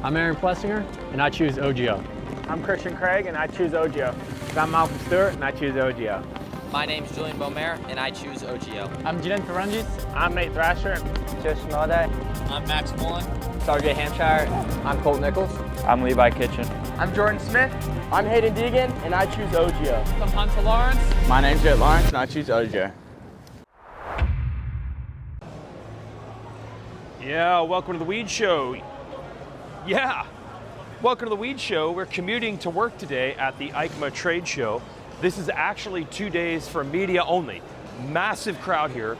I'm Aaron Plessinger, and I choose Ogio. I'm Christian Craig, and I choose Ogio. I'm Malcolm Stewart, and I choose Ogio. My name's Julian Beaumaire, and I choose Ogio. I'm Jiren Ferrangis. I'm Nate Thrasher. Josh Mode. I'm Max Mullen. RJ Hampshire. I'm Colt Nichols. I'm Levi Kitchen. I'm Jordan Smith. I'm Hayden Deegan, and I choose Ogio. I'm Hunter Lawrence. My name's Jet Lawrence, and I choose Ogio. Yeah, welcome to the Weege Show. Yeah, welcome to the Weege Show. We're commuting to work today at the EICMA trade show. This is actually 2 days for media only. Massive crowd here.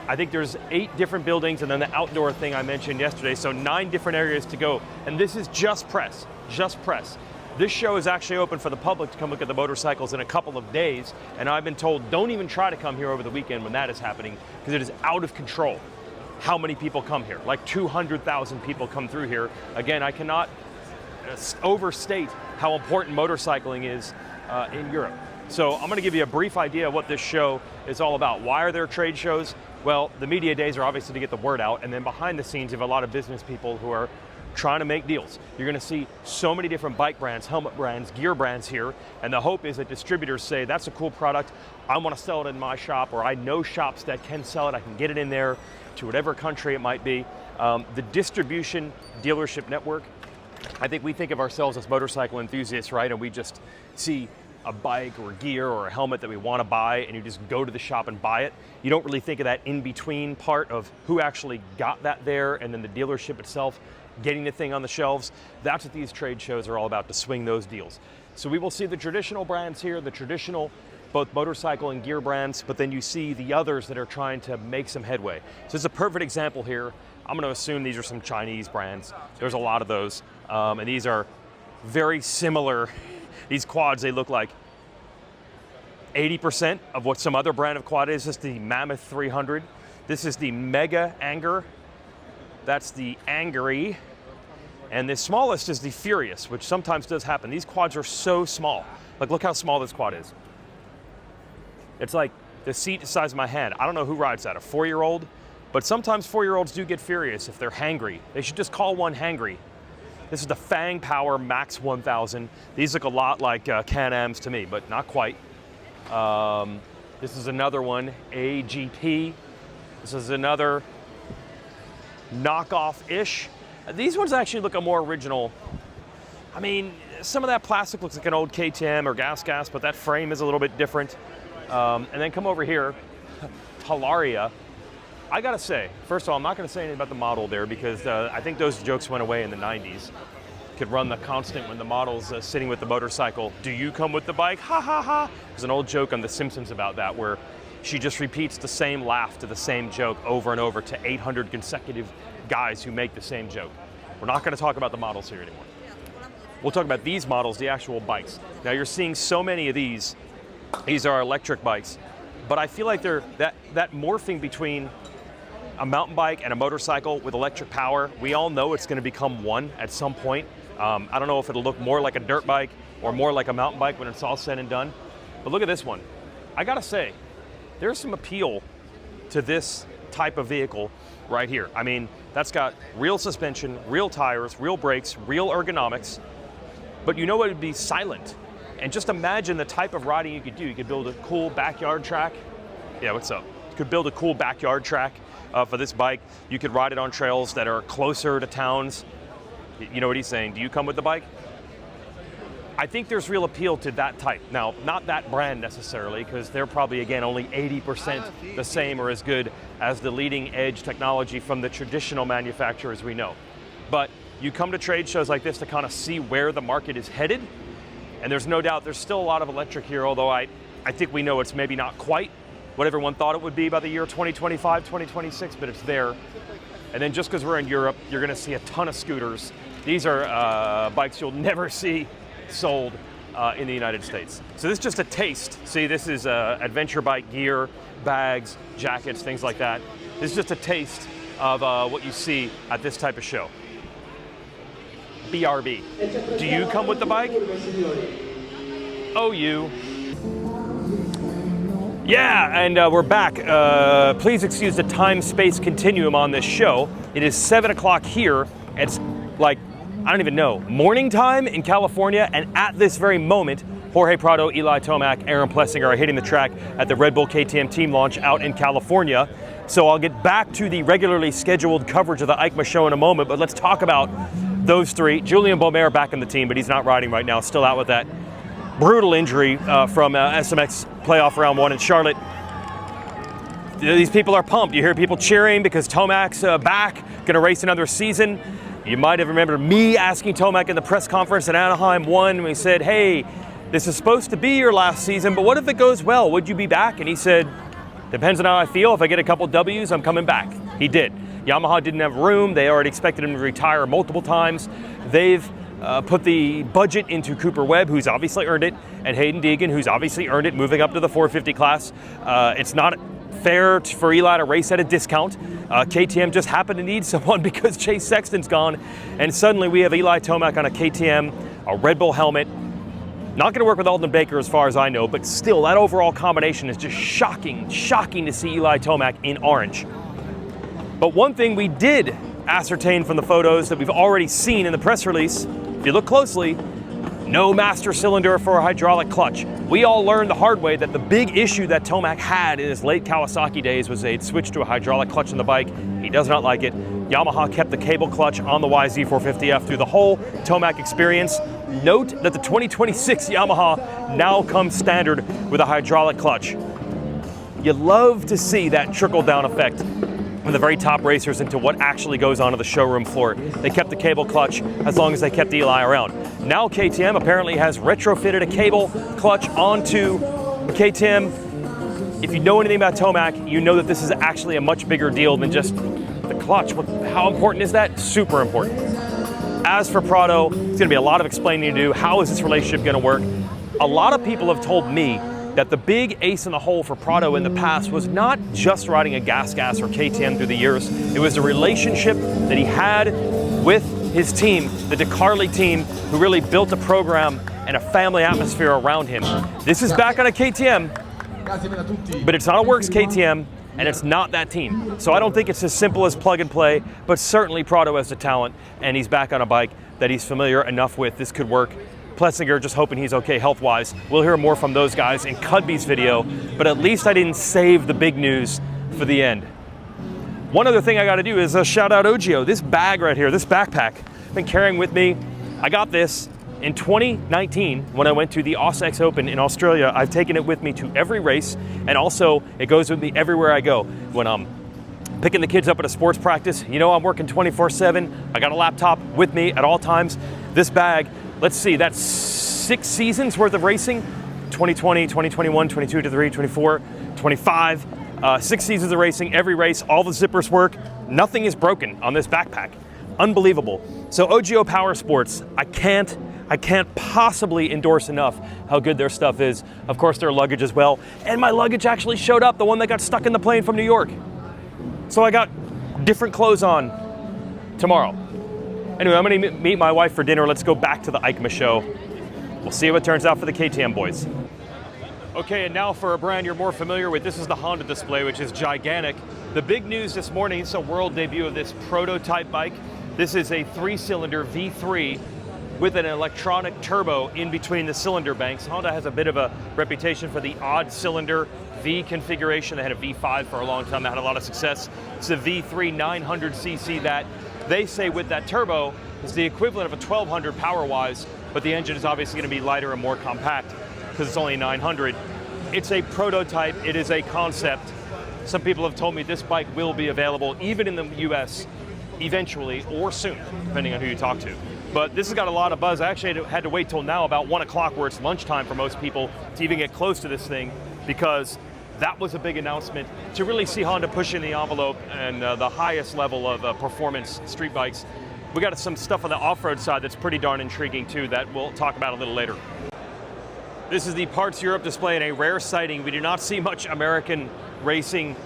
I think there's 8 different buildings and then the outdoor thing I mentioned yesterday, so 9 different areas to go. And this is just press, just press. This show is actually open for the public to come look at the motorcycles in a couple of days, and I've been told don't even try to come here over the weekend when that is happening, because it is out of control how many people come here. Like 200,000 people come through here. Again, I cannot overstate how important motorcycling is in Europe. So I'm gonna give you a brief idea of what this show is all about. Why are there trade shows? Well, the media days are obviously to get the word out, and then behind the scenes you have a lot of business people who are trying to make deals. You're gonna see so many different bike brands, helmet brands, gear brands here, and the hope is that distributors say, that's a cool product, I wanna sell it in my shop, or I know shops that can sell it, I can get it in there to whatever country it might be. The distribution dealership network, I think we think of ourselves as motorcycle enthusiasts, right? And we just see a bike or gear or a helmet that we want to buy, and you just go to the shop and buy it. You don't really think of that in-between part of who actually got that there, and then the dealership itself getting the thing on the shelves. That's what these trade shows are all about, to swing those deals. So we will see the traditional brands here, the traditional both motorcycle and gear brands, but then you see the others that are trying to make some headway. So it's a perfect example here. I'm going to assume these are some Chinese brands. There's a lot of those, and these are very similar. These quads, they look like 80% of what some other brand of quad is. This is the Mammoth 300. This is the Mega Anger. That's the Angry. And the smallest is the Furious, which sometimes does happen. These quads are so small. Like, look how small this quad is. It's like the seat the size of my hand. I don't know who rides that, a 4-year-old? But sometimes 4-year-olds do get furious if they're hangry. They should just call one hangry. This is the Fang Power Max 1000. These look a lot like Can-Ams to me, but not quite. This is another one, AGP. This is another knockoff-ish. These ones actually look a more original. I mean, some of that plastic looks like an old KTM or Gas, but that frame is a little bit different. And then come over here, Talaria. I gotta say, first of all, I'm not gonna say anything about the model there, because I think those jokes went away in the 90s. Could run the constant when the model's sitting with the motorcycle. Do you come with the bike? Ha ha ha. There's an old joke on The Simpsons about that, where she just repeats the same laugh to the same joke over and over to 800 consecutive guys who make the same joke. We're not gonna talk about the models here anymore. We'll talk about these models, the actual bikes. Now you're seeing so many of these. These are electric bikes, but I feel like they're that morphing between a mountain bike and a motorcycle with electric power. We all know it's going to become one at some point. I don't know if it'll look more like a dirt bike or more like a mountain bike when it's all said and done. But look at this one. I gotta say, there's some appeal to this type of vehicle right here. I mean, that's got real suspension, real tires, real brakes, real ergonomics, but you know what would be silent? And just imagine the type of riding you could do. You could build a cool backyard track. Yeah, what's up? You could build a cool backyard track for this bike. You could ride it on trails that are closer to towns. You know what he's saying? Do you come with the bike? I think there's real appeal to that type. Now, not that brand necessarily, because they're probably, again, only 80% the same or as good as the leading edge technology from the traditional manufacturers we know. But you come to trade shows like this to kind of see where the market is headed. And there's no doubt there's still a lot of electric here, although I think we know it's maybe not quite what everyone thought it would be by the year 2025, 2026, but it's there. And then just because we're in Europe, you're gonna see a ton of scooters. These are bikes you'll never see sold in the United States. So this is just a taste. See, this is adventure bike gear, bags, jackets, things like that. This is just a taste of what you see at this type of show. BRB. Do you come with the bike? Oh, you. Yeah, and we're back. Please excuse the time-space continuum on this show. It is 7 o'clock here. It's like I don't even know, morning time in California, and at this very moment, Jorge Prado, Eli Tomac, Aaron Plessinger are hitting the track at the Red Bull KTM team launch out in California. So I'll get back to the regularly scheduled coverage of the EICMA show in a moment, but let's talk about those three. Julien Beaumer back in the team, but he's not riding right now, still out with that brutal injury from SMX playoff round 1 in Charlotte. These people are pumped. You hear people cheering because Tomac's back, gonna race another season. You might have remembered me asking Tomac in the press conference at Anaheim 1 when he said, hey, this is supposed to be your last season, but what if it goes well? Would you be back? And he said, depends on how I feel. If I get a couple W's, I'm coming back. He did. Yamaha didn't have room. They already expected him to retire multiple times. They've put the budget into Cooper Webb, who's obviously earned it, and Hayden Deegan, who's obviously earned it, moving up to the 450 class. It's not fair for Eli to race at a discount. KTM just happened to need someone because Chase Sexton's gone, and suddenly we have Eli Tomac on a KTM, a Red Bull helmet. Not going to work with Alden Baker as far as I know, but still, that overall combination is just shocking to see Eli Tomac in orange. But one thing we did ascertain from the photos that we've already seen in the press release, if you look closely, no master cylinder for a hydraulic clutch. We all learned the hard way that the big issue that Tomac had in his late Kawasaki days was they'd switched to a hydraulic clutch on the bike. He does not like it. Yamaha kept the cable clutch on the YZ450F through the whole Tomac experience. Note that the 2026 Yamaha now comes standard with a hydraulic clutch. You love to see that trickle-down effect with the very top racers into what actually goes onto the showroom floor. They kept the cable clutch as long as they kept Eli around. Now KTM apparently has retrofitted a cable clutch onto KTM. If you know anything about Tomac, you know that this is actually a much bigger deal than just the clutch. How important is that? Super important. As for Prado, it's going to be a lot of explaining to do. How is this relationship going to work? A lot of people have told me that the big ace in the hole for Prado in the past was not just riding a gas or KTM through the years. It was the relationship that he had with his team, the DeCarli team, who really built a program and a family atmosphere around him. This is back on a KTM, but it's not a works KTM, and it's not that team. So I don't think it's as simple as plug and play, but certainly Prado has the talent, and he's back on a bike that he's familiar enough with. This could work. Plessinger just hoping he's okay health-wise. We'll hear more from those guys in Cudby's video, but at least I didn't save the big news for the end. One other thing I gotta do is shout out Ogio. This bag right here, this backpack, I've been carrying with me. I got this in 2019 when I went to the AusX Open in Australia. I've taken it with me to every race, and also it goes with me everywhere I go. When I'm picking the kids up at a sports practice, you know I'm working 24/7. I got a laptop with me at all times. This bag, let's see, that's 6 seasons worth of racing. 2020, 2021, 22, 23, 24, 25. 6 seasons of racing, every race, all the zippers work. Nothing is broken on this backpack. Unbelievable. So Ogio Powersports, I can't possibly endorse enough how good their stuff is. Of course, their luggage as well. And my luggage actually showed up, the one that got stuck in the plane from New York. So I got different clothes on tomorrow. Anyway, I'm gonna meet my wife for dinner. Let's go back to the EICMA show. We'll see how it turns out for the KTM boys. Okay, and now for a brand you're more familiar with. This is the Honda display, which is gigantic. The big news this morning, it's a world debut of this prototype bike. This is a 3-cylinder V3 with an electronic turbo in between the cylinder banks. Honda has a bit of a reputation for the odd cylinder V configuration. They had a V5 for a long time. That had a lot of success. It's a V3 900cc that they say with that turbo is the equivalent of a 1200 power-wise, but the engine is obviously going to be lighter and more compact because it's only 900. It's a prototype. It is a concept. Some people have told me this bike will be available even in the US eventually or soon, depending on who you talk to. But this has got a lot of buzz. I actually had to wait till now, about 1 o'clock, where it's lunchtime for most people, to even get close to this thing, because that was a big announcement to really see Honda pushing the envelope and the highest level of performance street bikes. We got some stuff on the off-road side that's pretty darn intriguing too, that we'll talk about a little later. This is the Parts Europe display, and a rare sighting. We do not see much American racing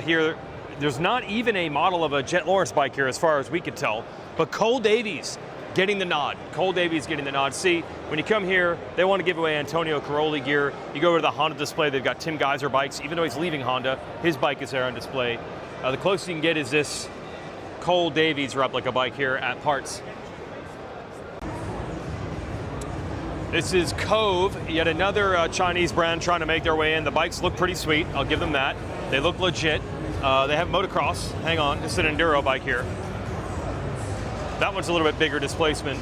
here. There's not even a model of a Jet Lawrence bike here as far as we could tell, but Cole Davies getting the nod. Cole Davies getting the nod. See, when you come here, they want to give away Antonio Caroli gear. You go to the Honda display, they've got Tim Geiser bikes. Even though he's leaving Honda, his bike is there on display. The closest you can get is this Cole Davies replica bike here at Parts. This is Cove, yet another Chinese brand trying to make their way in. The bikes look pretty sweet, I'll give them that. They look legit. They have motocross, hang on, it's an enduro bike here. That one's a little bit bigger displacement.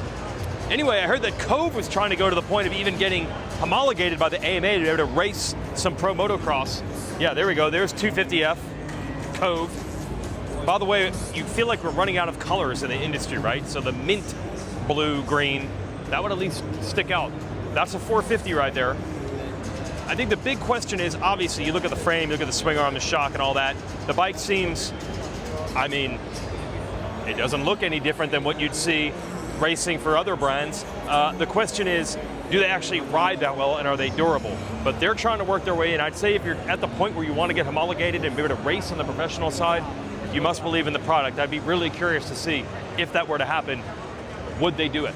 Anyway, I heard that Cove was trying to go to the point of even getting homologated by the AMA to be able to race some pro motocross. Yeah, there we go, there's 250F, Cove. By the way, you feel like we're running out of colors in the industry, right? So the mint blue, green, that would at least stick out. That's a 450 right there. I think the big question is, obviously, you look at the frame, you look at the swing arm, the shock and all that. The bike seems, I mean, it doesn't look any different than what you'd see racing for other brands. The question is, do they actually ride that well and are they durable? But they're trying to work their way in. I'd say if you're at the point where you want to get homologated and be able to race on the professional side, you must believe in the product. I'd be really curious to see if that were to happen, would they do it?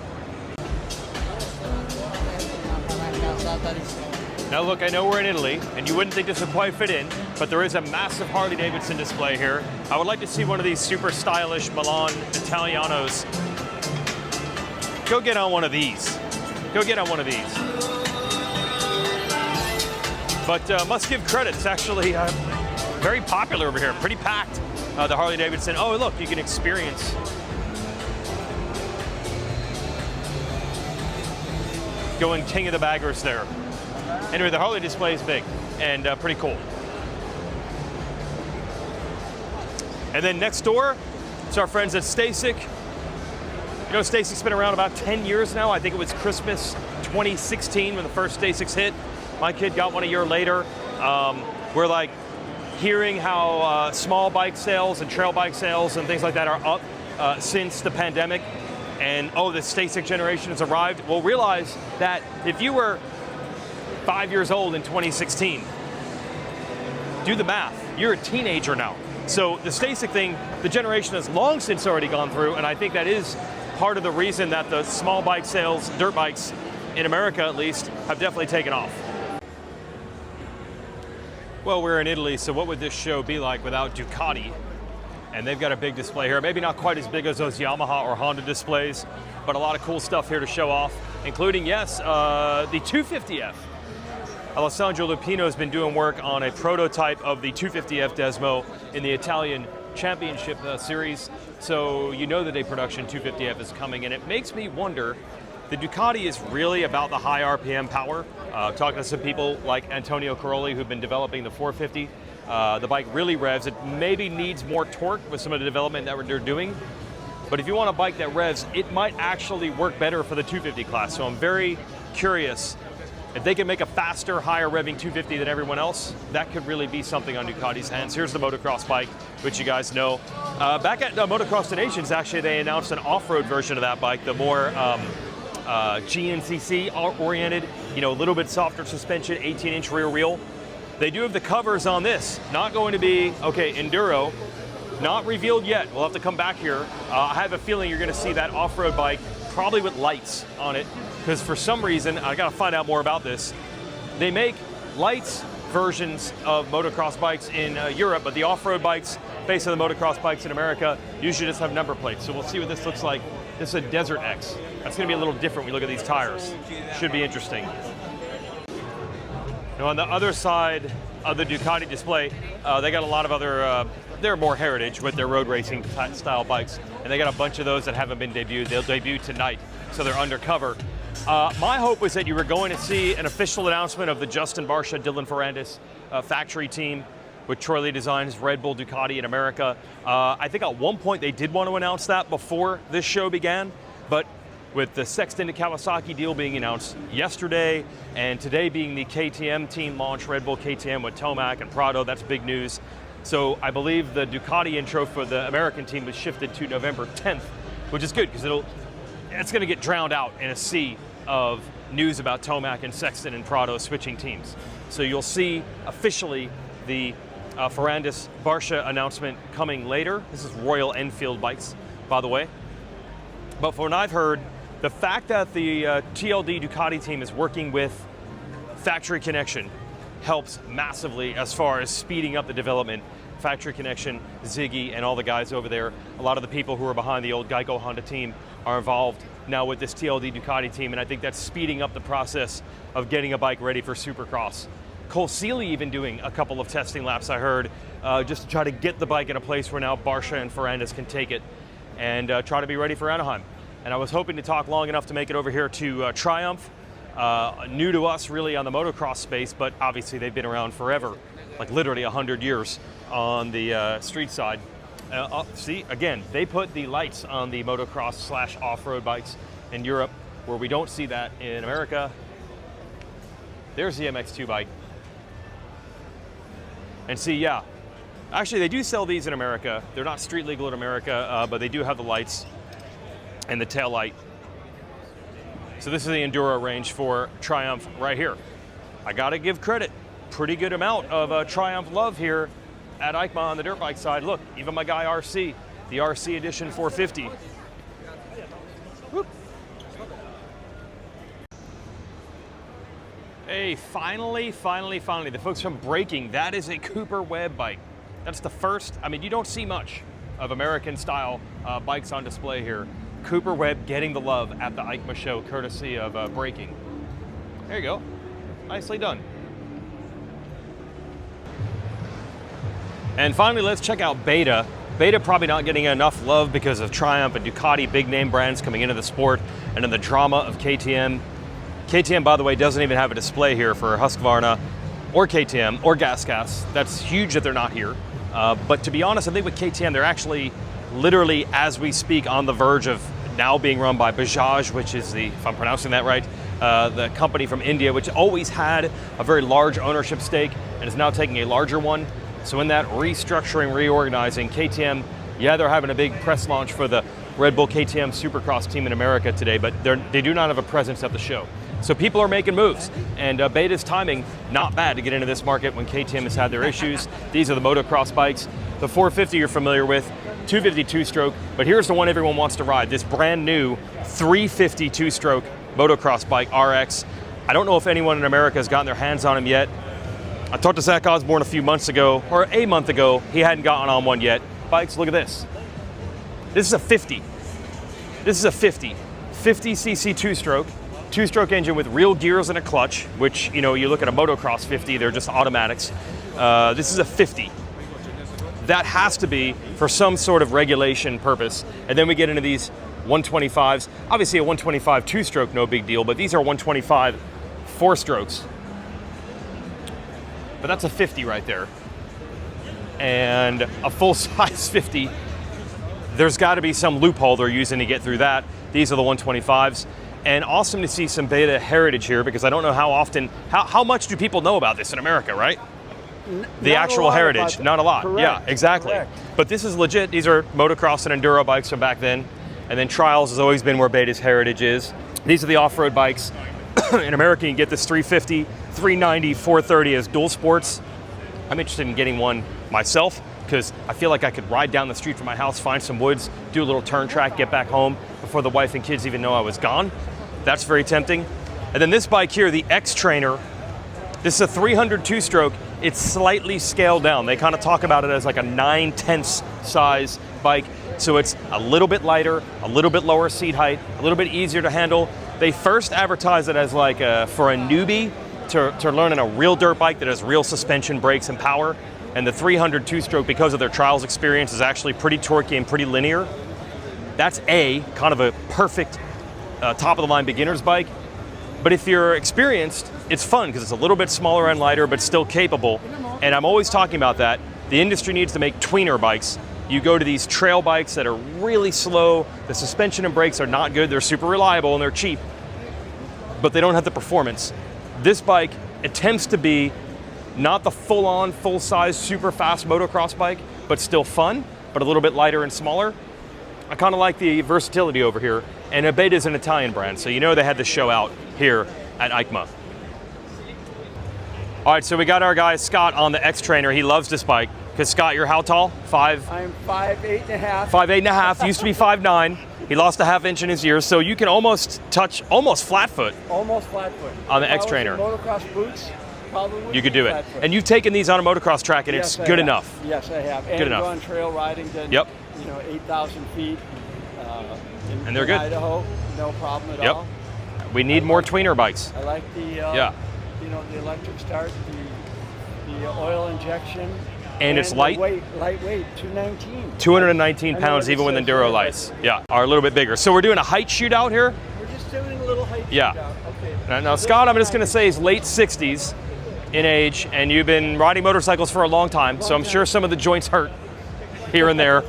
Now look, I know we're in Italy, and you wouldn't think this would quite fit in, but there is a massive Harley-Davidson display here. I would like to see one of these super stylish Milan Italianos. Go get on one of these. Go get on one of these. But must give credit, it's actually very popular over here, pretty packed, the Harley-Davidson. Oh, look, you can experience. Going king of the baggers there. Anyway, the Harley display is big and pretty cool. And then next door, it's our friends at Stasix. You know, Stasix's been around about 10 years now. I think it was Christmas 2016 when the first Stasix hit. My kid got one a year later. We're like hearing how small bike sales and trail bike sales and things like that are up since the pandemic. And oh, the Stasix generation has arrived. Well, realize that if you were 5 years old in 2016, do the math. You're a teenager now. So the Stasix thing, the generation has long since already gone through, and I think that is part of the reason that the small bike sales, dirt bikes, in America at least, have definitely taken off. Well, we're in Italy, so what would this show be like without Ducati? And they've got a big display here. Maybe not quite as big as those Yamaha or Honda displays, but a lot of cool stuff here to show off, including, yes, the 250F. Alessandro Lupino has been doing work on a prototype of the 250F Desmo in the Italian Championship Series. So you know that a production 250F is coming, and it makes me wonder, the Ducati is really about the high RPM power. Talking to some people like Antonio Caroli who've been developing the 450. The bike really revs. It maybe needs more torque with some of the development that they're doing. But if you want a bike that revs, it might actually work better for the 250 class. So I'm very curious. If they can make a faster, higher revving 250 than everyone else, that could really be something on Ducati's hands. Here's the motocross bike, which you guys know. Back at Motocross the Nations, actually, they announced an off-road version of that bike, the more GNCC oriented, you know, a little bit softer suspension, 18-inch rear wheel. They do have the covers on this. Not going to be, okay, enduro, not revealed yet. We'll have to come back here. I have a feeling you're going to see that off-road bike probably with lights on it, because for some reason, I got to find out more about this. They make lights versions of motocross bikes in Europe, but the off-road bikes based on the motocross bikes in America usually just have number plates. So we'll see what this looks like. This is a Desert X. That's going to be a little different when you look at these tires. Should be interesting. Now on the other side of the Ducati display, they got a lot of other, they're more heritage with their road racing style bikes. And they got a bunch of those that haven't been debuted. They'll debut tonight, so they're undercover. My hope was that you were going to see an official announcement of the Justin Barcia, Dylan Ferrandis factory team with Troy Lee Designs, Red Bull Ducati in America. I think at one point they did want to announce that before this show began, but with the Sexton to Kawasaki deal being announced yesterday, and today being the KTM team launch, Red Bull KTM with Tomac and Prado, that's big news. So I believe the Ducati intro for the American team was shifted to November 10th, which is good because it's going to get drowned out in a sea of news about Tomac and Sexton and Prado switching teams. So you'll see officially the Ferrandis Barcia announcement coming later. This is Royal Enfield bikes, by the way. But from what I've heard, the fact that the TLD Ducati team is working with Factory Connection helps massively as far as speeding up the development Factory Connection, Ziggy, and all the guys over there. A lot of the people who are behind the old Geico Honda team are involved now with this TLD Ducati team, and I think that's speeding up the process of getting a bike ready for Supercross. Cole Seeley even doing a couple of testing laps, I heard, just to try to get the bike in a place where now Barsha and Ferrandis can take it and try to be ready for Anaheim. And I was hoping to talk long enough to make it over here to Triumph, new to us really on the motocross space, but obviously they've been around forever, like literally 100 years on the street side. See, again, they put the lights on the motocross / off-road bikes in Europe, where we don't see that in America. There's the MX2 bike. And see, yeah, actually they do sell these in America. They're not street legal in America, but they do have the lights and the tail light. So this is the Enduro range for Triumph right here. I gotta give credit, pretty good amount of Triumph love here at EICMA on the dirt bike side. Look, even my guy RC, the RC Edition 450. Whoop. Hey, finally, the folks from Braking, that is a Cooper Webb bike. That's the first, I mean, you don't see much of American style bikes on display here. Cooper Webb getting the love at the EICMA show, courtesy of Braking. There you go, nicely done. And finally, let's check out Beta. Beta probably not getting enough love because of Triumph and Ducati, big name brands coming into the sport, and then the drama of KTM. KTM, by the way, doesn't even have a display here for Husqvarna or KTM or GasGas. That's huge that they're not here. But to be honest, I think with KTM, they're actually literally, as we speak, on the verge of now being run by Bajaj, which is the, if I'm pronouncing that right, the company from India, which always had a very large ownership stake and is now taking a larger one. So in that restructuring, reorganizing, KTM, yeah, they're having a big press launch for the Red Bull KTM Supercross team in America today, but they do not have a presence at the show. So people are making moves, and Beta's timing, not bad to get into this market when KTM has had their issues. These are the motocross bikes. The 450 you're familiar with, 250 two-stroke, but here's the one everyone wants to ride, this brand new 350 two-stroke motocross bike, RX. I don't know if anyone in America has gotten their hands on them yet. I talked to Zach Osborne a month ago. He hadn't gotten on one yet. Bikes, look at this. This is a 50. This is a 50 cc two-stroke engine with real gears and a clutch, which, you know, you look at a motocross 50, they're just automatics. This is a 50. That has to be for some sort of regulation purpose. And then we get into these 125s. Obviously a 125 two-stroke, no big deal, but these are 125 four-strokes. But that's a 50 right there. And a full-size 50, there's gotta be some loophole they're using to get through that. These are the 125s. And awesome to see some Beta heritage here, because I don't know how often, how much do people know about this in America, right? The actual heritage, not a lot. Correct. Yeah, exactly. Correct. But this is legit. These are motocross and enduro bikes from back then. And then Trials has always been where Beta's heritage is. These are the off-road bikes. In America, you can get this 350, 390, 430 as dual sports. I'm interested in getting one myself, because I feel like I could ride down the street from my house, find some woods, do a little turn track, get back home before the wife and kids even know I was gone. That's very tempting. And then this bike here, the X-Trainer, this is a 300 two-stroke. It's slightly scaled down. They kind of talk about it as like a 9/10 size bike. So it's a little bit lighter, a little bit lower seat height, a little bit easier to handle. They first advertised it as like for a newbie to learn on a real dirt bike that has real suspension, brakes, and power. And the 300 two-stroke, because of their Trials experience, is actually pretty torquey and pretty linear. That's kind of a perfect top-of-the-line beginner's bike. But if you're experienced, it's fun because it's a little bit smaller and lighter, but still capable. And I'm always talking about that. The industry needs to make tweener bikes. You go to these trail bikes that are really slow, the suspension and brakes are not good, they're super reliable and they're cheap, but they don't have the performance. This bike attempts to be not the full-on, full-size, super fast motocross bike, but still fun, but a little bit lighter and smaller. I kind of like the versatility over here. And Beta is an Italian brand, so you know they had the show out here at EICMA. All right, so we got our guy Scott on the X-Trainer. He loves this bike. Because Scott, you're how tall? I'm 5'8.5". 5'8.5", used to be 5'9". He lost a half inch in his ears, so you can almost touch, almost flat foot. Almost flat foot. On the X-Trainer. Motocross boots, Probably you could do it. flat foot. And you've taken these on a motocross track, and Yes, it's I good have. enough. Yes, I have. And Good enough. go on trail riding to, Yep. 8,000 feet. And they're good. Idaho, no problem at Yep. all. We need more tweener bikes. I like the, Yeah. the electric start, the oil injection. And it's the light. Lightweight, 219. 219 I know pounds, what it even with says enduro there, lights. Yeah, are a little bit bigger. So we're doing a height shootout here. We're just doing a little height Yeah. shootout. Okay. Now Scott, I'm just going to say he's late 60s in age, and you've been riding motorcycles for a long time, so I'm sure some of the joints hurt here and there.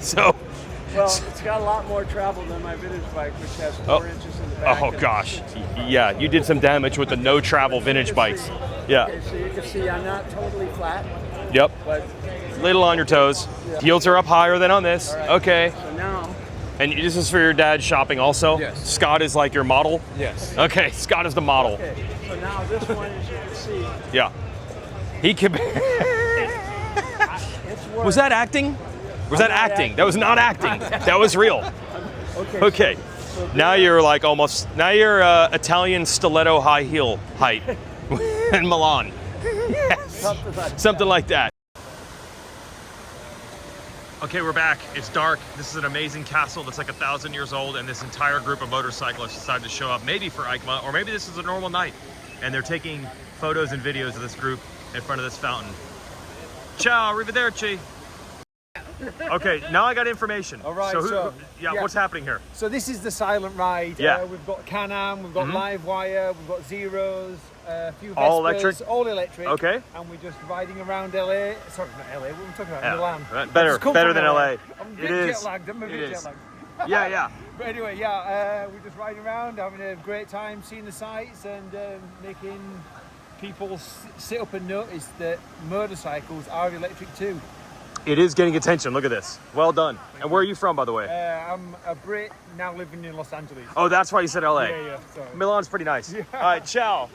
So, Well, it's got a lot more travel than my vintage bike, which has 4 inches in the back. oh and- gosh, yeah, you did some damage with the no travel vintage bikes. Yeah, Okay, so you can see I'm not totally flat, yep, but little on your toes. Heels are up higher than on this. right. Okay, so now, and this is for your dad's shopping also? Yes. Scott is like your model? yes. Okay, Scott is the model. Okay, so now this one, as you can see, Yeah. He can. it's worth. Was that acting? Was that not acting? acting. That was not acting. That was real. Okay. Okay. So Now you're like almost. Now you're Italian stiletto high heel height in Milan. Yes. Something like that. Okay, we're back. It's dark. This is an amazing castle that's like 1,000 years old, and this entire group of motorcyclists decided to show up, maybe for EICMA, or maybe this is a normal night, and they're taking photos and videos of this group in front of this fountain. Ciao, arrivederci. Okay, now I got information. All right, So, yeah. what's happening here? So this is the silent ride. Yeah. We've got Can-Am, we've got Live Wire, we've got Zeros, a few Vespers, All electric? all electric. Okay. And we're just riding around LA. Sorry, not LA. What are we talking about? Yeah, Milan. right, better- I've just come better from than LA. I'm a It bit is. jet lagged. I'm a It bit is. jet lagged. Yeah. But anyway, we're just riding around, having a great time, seeing the sights, and making people sit up and notice that motorcycles are electric too. It is getting attention. Look at this. Well done. And where are you from, by the way? I'm a Brit now living in Los Angeles. Oh, that's why you said LA. Yeah, sorry. Milan's pretty nice. All right, ciao.